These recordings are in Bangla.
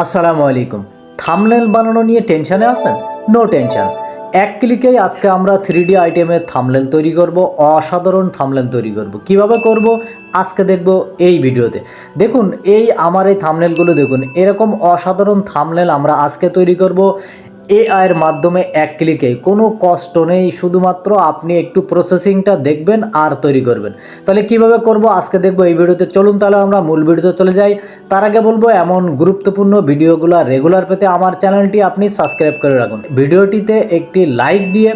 আসসালামু আলাইকুম। থাম্বনেল বানানো নিয়ে টেনশনে আছেন? No tension. এক ক্লিকেই আজকে আমরা 3D আইটেমের থাম্বনেল তৈরি করব, অসাধারণ থাম্বনেল তৈরি করব। কিভাবে করব আজকে দেখব এই ভিডিওতে। দেখুন আমার এই থাম্বনেলগুলো দেখুন, এরকম অসাধারণ থাম্বনেল আমরা আজকে তৈরি করব এআই এর মাধ্যমে এক ক্লিকেই। কোনো কষ্ট নেই, শুধুমাত্র আপনি একটু প্রসেসিংটা দেখবেন আর তৈরি করবেন। তাহলে কিভাবে করব আজকে দেখব এই ভিডিওতে। চলুন তাহলে আমরা মূল ভিডিওতে চলে যাই। তার আগে বলবো এমন গুরুত্বপূর্ণ ভিডিওগুলো রেগুলার পেতে আমার চ্যানেলটি আপনি সাবস্ক্রাইব করে রাখুন। ভিডিওটিতে একটি লাইক দিয়ে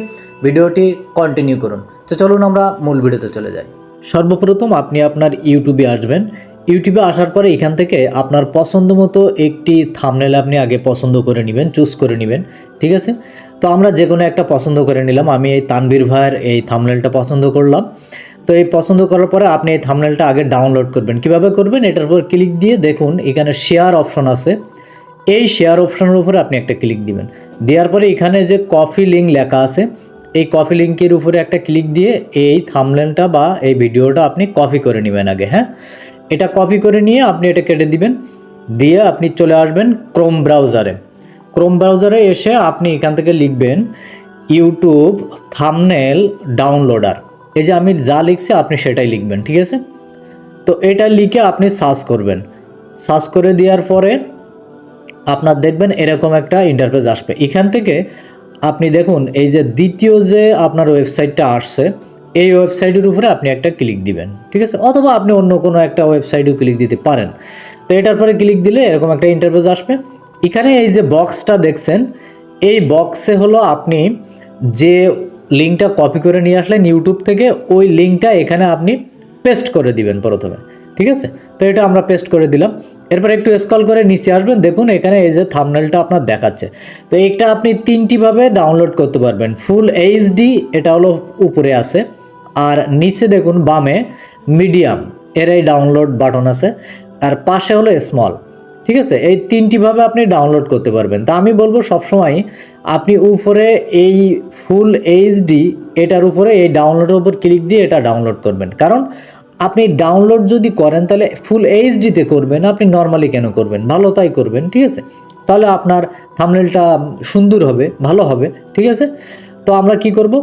ভিডিওটি কন্টিনিউ করুন। তো চলুন আমরা মূল ভিডিওতে চলে যাই। সর্বপ্রথম আপনি আপনার ইউটিউবে আসবেন। ইউটিউবে আসার পরে এখান থেকে আপনার পছন্দ মতো একটি থাম্বনেল আপনি আগে পছন্দ করে নেবেন, চুজ করে নেবেন, ঠিক আছে। তো আমরা যে কোনো একটা পছন্দ করে নিলাম। আমি এই তানভীর ভাইয়ের এই থাম্বনেলটা পছন্দ করলাম। তো এই পছন্দ করার পরে আপনি এই থাম্বনেলটা আগে ডাউনলোড করবেন। কিভাবে করবেন? এটার উপর ক্লিক দিয়ে দেখুন এখানে শেয়ার অপশন আছে। এই শেয়ার অপশনের উপরে আপনি একটা ক্লিক দিবেন। দেওয়ার পরে এখানে যে কপি লিঙ্ক লেখা আছে, এই কপি লিঙ্কের উপরে একটা ক্লিক দিয়ে এই থাম্বনেলটা বা এই ভিডিওটা আপনি কপি করে নেবেন আগে। হ্যাঁ, এটা কপি করে নিয়ে আপনি এটা কেটে দিবেন। দিয়ে আপনি চলে আসবেন ক্রোম ব্রাউজারে। ক্রোম ব্রাউজারে এসে আপনি এখান থেকে লিখবেন ইউটিউব থাম্বনেল ডাউনলোডার। এই যে আমি যা লিখছি আপনি সেটাই লিখবেন, ঠিক আছে। তো এটা লিখে আপনি সার্চ করবেন। সার্চ করে দেওয়ার পরে আপনার দেখবেন এরকম একটা ইন্টারফেস আসবে। এখান থেকে আপনি দেখুন এই যে দ্বিতীয় যে আপনার ওয়েবসাইটটা আসছে, এই ওয়েবসাইটের উপরে আপনি একটা ক্লিক দিবেন, ঠিক আছে। অথবা আপনি অন্য কোনো একটা ওয়েবসাইটেও ক্লিক দিতে পারেন। তো এটার পরে ক্লিক দিলে এরকম একটা ইন্টারফেস আসবে। এখানে এই যে বক্সটা দেখছেন, এই বক্সে হলো আপনি যে লিঙ্কটা কপি করে নিয়ে আসলেন ইউটিউব থেকে, ওই লিঙ্কটা এখানে আপনি পেস্ট করে দিবেন প্রথমে, ঠিক আছে। তো এটা আমরা পেস্ট করে দিলাম। এরপর একটু স্ক্রল করে নিচে আসবেন, দেখুন এখানে এই যে থাম্বনেলটা আপনার দেখাচ্ছে। তো এটা আপনি তিনটিভাবে ডাউনলোড করতে পারবেন। ফুল এইচডি এটা হলো উপরে আছে, আর নিচে দেখুন বামে মিডিয়াম এর এই ডাউনলোড বাটন আছে, আর পাশে হলো স্মল, ঠিক আছে। এই তিনটিভাবে আপনি ডাউনলোড করতে পারবেন। তা আমি বলবো সবসময় আপনি উপরে এই ফুল এইচডি এটার উপরে এই ডাউনলোডের উপর ক্লিক দিয়ে এটা ডাউনলোড করবেন। কারণ আপনি ডাউনলোড যদি করেন তাহলে ফুল এইচডিতে করবেন, আপনি নর্মালি কেন করবেন? ভালো তাই করবেন, ঠিক আছে। তাহলে আপনার থাম্বনেলটা সুন্দর হবে, ভালো হবে, ঠিক আছে। তো আমরা কি করব,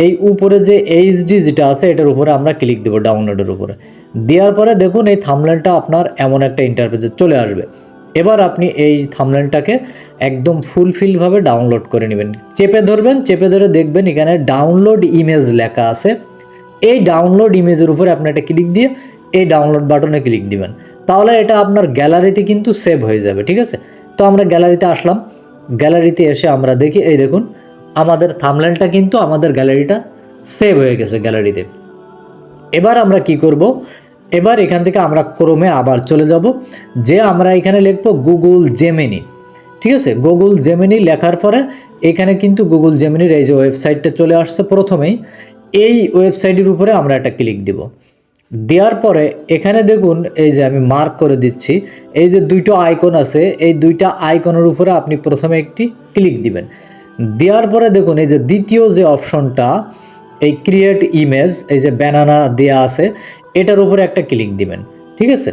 এই উপরে যে এইচডি যেটা আছে এটার উপরে আমরা ক্লিক দেবো, ডাউনলোডের উপরে। দেওয়ার পরে দেখুন এই থাম্বনেলটা আপনার এমন একটা ইন্টারফেসে চলে আসবে। এবার আপনি এই থাম্বনেলটাকে একদম ফুলফিলভাবে ডাউনলোড করে নেবেন। চেপে ধরবেন, চেপে ধরে দেখবেন এখানে ডাউনলোড ইমেজ লেখা আছে। এই ডাউনলোড ইমেজের উপরে আপনি একটা ক্লিক দিয়ে এই ডাউনলোড বাটনে ক্লিক দিবেন। তাহলে এটা আপনার গ্যালারিতে কিন্তু সেভ হয়ে যাবে, ঠিক আছে। তো আমরা গ্যালারিতে আসলাম। গ্যালারিতে এসে আমরা দেখি এই দেখুন আমাদের থাম্বনেলটা কিন্তু আমাদের গ্যালারিটা সেভ হয়ে গেছে গ্যালারিতে। এবার আমরা কি করব, এবার এখান থেকে আমরা ক্রোমে আবার চলে যাব, যে আমরা এখানে লিখব গুগল জেমিনি, ঠিক আছে। গুগল জেমিনি লেখার পরে এখানে কিন্তু গুগল জেমিনির এই যে ওয়েবসাইটটা চলে আসছে প্রথমেই। এই ওয়েবসাইটের উপরে আমরা একটা ক্লিক দিব। দেওয়ার পরে এখানে দেখুন এই যে আমি মার্ক করে দিচ্ছি, এই যে দুইটা আইকন আছে, এই দুইটা আইকনের উপরে আপনি প্রথমে একটি ক্লিক দিবেন। দেওয়ার পরে দেখুন এই যে দ্বিতীয় যে অপশনটা, এই ক্রিয়েট ইমেজ, এই যে ব্যানানা দেয়া আছে, এটার উপরে একটা ক্লিক দিবেন, ঠিক আছে।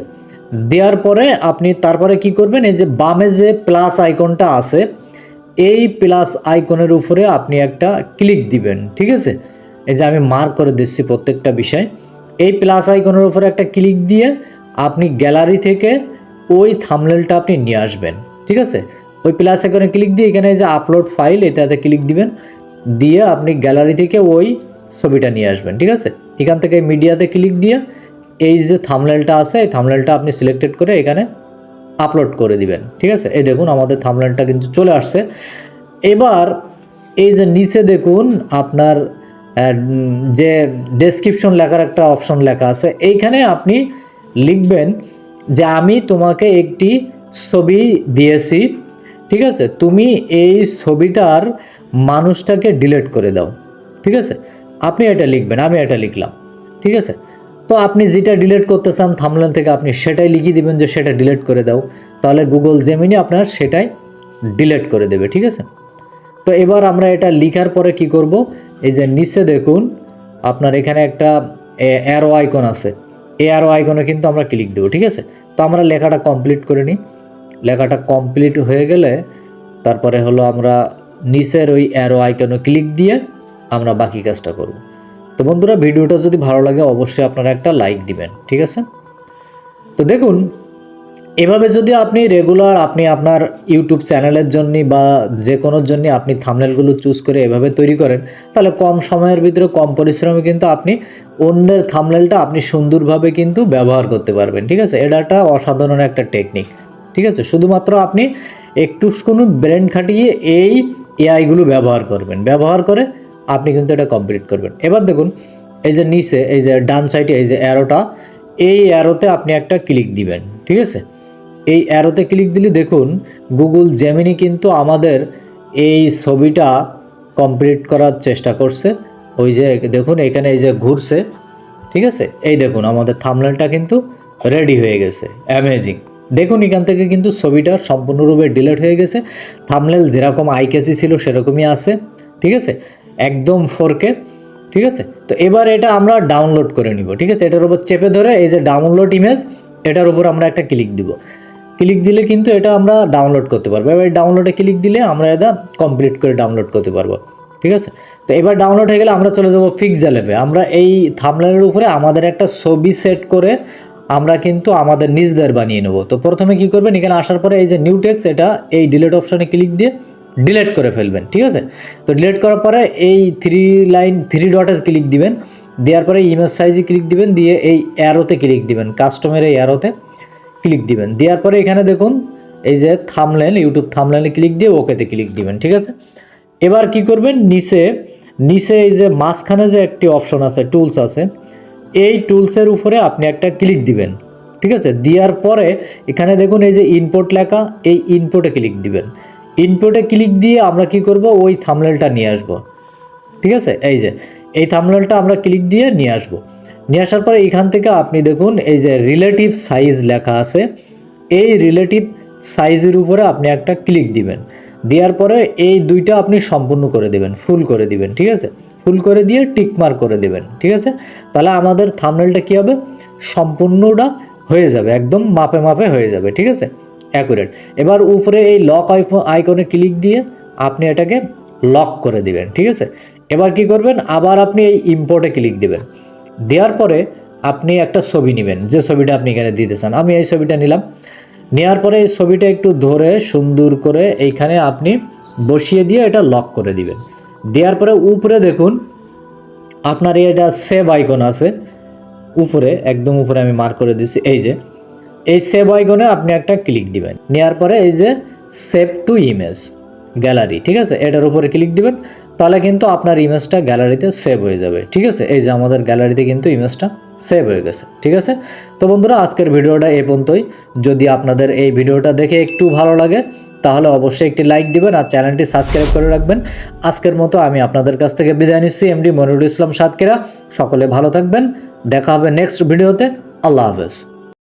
দেওয়ার পরে আপনি তারপরে কি করবেন, এই যে বামে যে প্লাস আইকনটা আছে, এই প্লাস আইকনের উপরে আপনি একটা ক্লিক দিবেন, ঠিক আছে। এই যে আমি মার্ক করে দিচ্ছি প্রত্যেকটা বিষয়। এই প্লাস আইকনের উপরে একটা ক্লিক দিয়ে আপনি গ্যালারি থেকে ওই থাম্বনেলটা আপনি নিয়ে আসবেন, ঠিক আছে। ওই প্লাস আইকনে ক্লিক দিয়ে এখানে যে আপলোড ফাইল এটাতে ক্লিক দিবেন, দিয়ে আপনি গ্যালারি থেকে ওই ছবিটা নিয়ে আসবেন, ঠিক আছে। এখান থেকে মিডিয়াতে ক্লিক দিয়ে এই যে থাম্বনেলটা আছে এই থাম্বনেলটা আপনি সিলেক্টেড করে এখানে আপলোড করে দিবেন, ঠিক আছে। এই দেখুন আমাদের থাম্বনেলটা কিন্তু চলে আসছে। এবার এই যে নিচে দেখুন আপনার যে ডেসক্রিপশন লেখার একটা অপশন লেখা আছে, এইখানে আপনি লিখবেন যে আমি তোমাকে একটি ছবি দিয়েছি, ঠিক আছে, তুমি এই ছবিটার মানুষটাকে ডিলিট করে দাও, ঠিক আছে। আপনি এটা লিখবেন, আমি এটা লিখলাম, ঠিক আছে। তো আপনি যেটা ডিলিট করতে চান থাম্বনেল থেকে আপনি সেটাই লিখিয়ে দিবেন যে সেটা ডিলিট করে দাও। তাহলে গুগল জেমিনি আপনার সেটাই ডিলিট করে দেবে, ঠিক আছে। তো এবার আমরা এটা লিখার পরে কি করব, এই যে নিচে দেখুন আপনার এখানে একটা অ্যারো আইকন আছে, এই অ্যারো আইকনে কিন্তু আমরা ক্লিক দেবো, ঠিক আছে। তো আমরা লেখাটা কমপ্লিট করে নিই। লেখাটা কমপ্লিট হয়ে গেলে তারপরে হলো আমরা নিচের ওই অ্যারো আইকনে ক্লিক দিয়ে আমরা বাকি কাজটা করব। তো বন্ধুরা, ভিডিওটা যদি ভালো লাগে অবশ্যই আপনারা একটা লাইক দিবেন, ঠিক আছে? তো দেখুন, এভাবে যদি আপনি রেগুলার আপনি আপনার ইউটিউব চ্যানেলের জন্য বা যে কোনোর জন্য আপনি থাম্বনেলগুলো চুজ করে এভাবে তৈরি করেন, তাহলে কম সময়ের ভিতরে কম পরিশ্রমে কিন্তু আপনি অন্যের থাম্বনেলটা আপনি সুন্দরভাবে কিন্তু ব্যবহার করতে পারবেন, ঠিক আছে? এটা একটা অসাধারণ একটা টেকনিক, ঠিক আছে? শুধুমাত্র আপনি একটু কোনো ব্রেন খাটিয়ে এই এআইগুলো ব্যবহার করবেন, ব্যবহার করে আপনি কিন্তু এটা কমপ্লিট করবেন। এবার দেখুন, এই যে নিচে এই যে ডান সাইডে এই যে অ্যারোটা, এই অ্যারোতে আপনি একটা ক্লিক দিবেন, ঠিক আছে? এই অ্যারোতে ক্লিক দিলে দেখুন গুগল জেমিনি কিন্তু আমাদের এই ছবিটা কমপ্লিট করার চেষ্টা করছে। ওই যে দেখুন এখানে এই যে ঘুরছে, ঠিক আছে? এই দেখুন আমাদের থাম্বনেলটা কিন্তু রেডি হয়ে গেছে। অ্যামেজিং! দেখুন এখান থেকে কিন্তু ছবিটা সম্পূর্ণরূপে ডিলিট হয়ে গেছে। থাম্বনেল যেরকম আইক্যাচি ছিল সেরকমই আছে, ঠিক আছে? একদম 4K, ঠিক আছে? তো এবার এটা আমরা ডাউনলোড করে নিব, ঠিক আছে? এটার উপর চেপে ধরে এই যে ডাউনলোড ইমেজ, এটার উপর আমরা একটা ক্লিক দিব। ক্লিক দিলে কিন্তু এটা আমরা ডাউনলোড করতে পারবো। এবার ডাউনলোডে ক্লিক দিলে আমরা এটা কমপ্লিট করে ডাউনলোড করতে পারবো, ঠিক আছে? তো এবার ডাউনলোড হয়ে গেলে আমরা চলে যাবো পিক্সেল অ্যাপে। আমরা এই থাম্বনেলের উপরে আমাদের একটা ছবি সেট করে আমরা কিন্তু আমাদের নিজেদের বানিয়ে নেব। তো প্রথমে কি করবেন, এখানে আসার পরে এই যে নিউ টেক্সট, এটা এই ডিলিট অপশনে ক্লিক দিয়ে ডিলিট করে ফেলবেন, ঠিক আছে? তো ডিলিট করার পরে এই থ্রি ডটে ক্লিক দিবেন, দেওয়ার পরে ইমেজ সাইজে ক্লিক দিবেন, দিয়ে এই অ্যারোতে ক্লিক দিবেন, কাস্টমের এই অ্যারোতে ক্লিক দিবেন। দেওয়ার পরে এখানে দেখুন এই যে থাম্বনেল, ইউটিউব থাম্বনেলে ক্লিক দিয়ে ওকেতে ক্লিক দিবেন, ঠিক আছে? এবার কি করবেন, নিচে এই যে মাঝখানে যে একটি অপশন আছে, টুলস আছে, এই টুলসের উপরে আপনি একটা ক্লিক দিবেন, ঠিক আছে? দেওয়ার পরে এখানে দেখুন এই যে ইনপুট লেখা, এই ইনপুটে ক্লিক দিবেন। ইনপুটে ক্লিক দিয়ে আমরা কি করব, ওই থাম্বনেলটা নিয়ে আসব, ঠিক আছে? এই যে এই থাম্বনেলটা আমরা ক্লিক দিয়ে নিয়ে আসব। নিয়ে আসার পরে এখান থেকে আপনি দেখুন এই যে রিলেটিভ সাইজ লেখা আছে, এই রিলেটিভ সাইজের উপরে আপনি একটা ক্লিক দিবেন। দেওয়ার পরে এই দুইটা আপনি সম্পূর্ণ করে দেবেন, ফুল করে দিবেন, ঠিক আছে? ফুল করে দিয়ে টিক মার্ক করে দেবেন, ঠিক আছে? তাহলে আমাদের থাম্বনেলটা কী হবে, সম্পূর্ণটা হয়ে যাবে, একদম মাপে মাপে হয়ে যাবে, ঠিক আছে? অ্যাকুরেট। এবার উপরে এই লক আইকনে ক্লিক দিয়ে আপনি এটাকে লক করে দিবেন, ঠিক আছে? এবার কি করবেন, আবার আপনি এই ইম্পোর্টে ক্লিক দিবেন। দেওয়ার পরে আপনি একটা ছবি নেবেন, যে ছবিটা আপনি এখানে দিতে চান। আমি এই ছবিটা নিলাম। নেওয়ার পরে এই ছবিটা একটু ধরে সুন্দর করে এইখানে আপনি বসিয়ে দিয়ে এটা লক করে দিবেন। দেওয়ার পরে উপরে দেখুন আপনার এটা সেভ আইকন আছে, উপরে একদম উপরে আমি মার্ক করে দিচ্ছি। এই যে এই সেভ আইকনে আপনি একটা ক্লিক দিবেন। নেওয়ার পরে এই যে সেভ টু ইমেজ গ্যালারি, ঠিক আছে? এটার উপরে ক্লিক দিবেন, তাহলে কিন্তু আপনার ইমেজটা গ্যালারিতে সেভ হয়ে যাবে, ঠিক আছে? এই যে আমাদের গ্যালারিতে কিন্তু ইমেজটা সেভ হয়ে গেছে, ঠিক আছে? তো বন্ধুরা, আজকের ভিডিওটা এই পর্যন্তই। যদি আপনাদের এই ভিডিওটা দেখে একটু ভালো লাগে তাহলে অবশ্যই একটি লাইক দিবেন আর চ্যানেলটি সাবস্ক্রাইব করে রাখবেন। আজকের মতো আমি আপনাদের কাছ থেকে বিদায় নিচ্ছি, এমডি মনিরুল ইসলাম সাতক্ষীরা। সকলে ভালো থাকবেন, দেখা হবে নেক্সট ভিডিওতে। আল্লাহ হাফেজ।